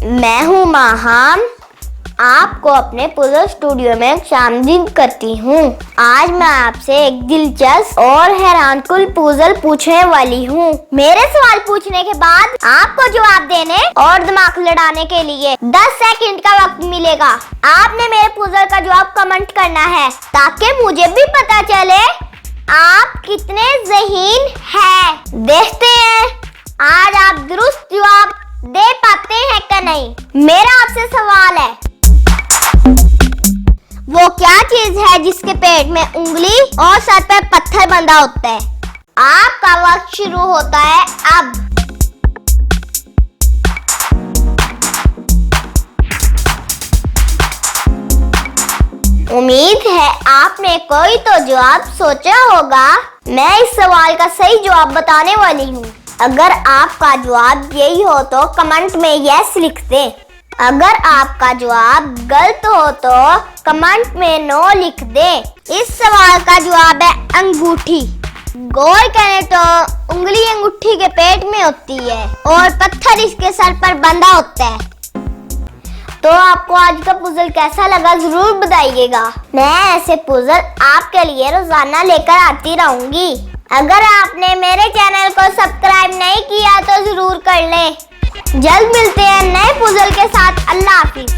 मैं हूँ माहम, आपको अपने पुजल स्टूडियो में शामिल करती हूँ। आज मैं आपसे एक दिलचस्प और हैरानकुन पुजल पूछने वाली हूँ। मेरे सवाल पूछने के बाद आपको जवाब देने और दिमाग लड़ाने के लिए 10 सेकंड का वक्त मिलेगा। आपने मेरे पुजल का जवाब कमेंट करना है ताकि मुझे भी पता चले आप कितने ज़हीन हैं। देखते हैं आज आप दुरुस्त जवाब दे पाते हैं कि नहीं। मेरा आपसे सवाल है, वो क्या चीज है जिसके पेट में उंगली और सर पर पत्थर बंधा होता है? आपका वक्त शुरू होता है अब। उम्मीद है आपने कोई तो जवाब सोचा होगा। मैं इस सवाल का सही जवाब बताने वाली हूँ। अगर आपका जवाब यही हो तो कमेंट में यस लिख दें। अगर आपका जवाब गलत हो तो कमेंट में नो लिख दें। इस सवाल का जवाब है अंगूठी। गौर करें तो उंगली अंगूठी के पेट में होती है और पत्थर इसके सर पर बंधा होता है। तो आपको आज का पुजल कैसा लगा जरूर बताइएगा। मैं ऐसे पुजल आपके लिए रोजाना लेकर आती रहूंगी। अगर आपने मेरे चैनल को सब्सक्राइब नहीं किया तो जरूर कर लें। जल्द मिलते हैं नए पुजल के साथ। अल्लाह हाफिज।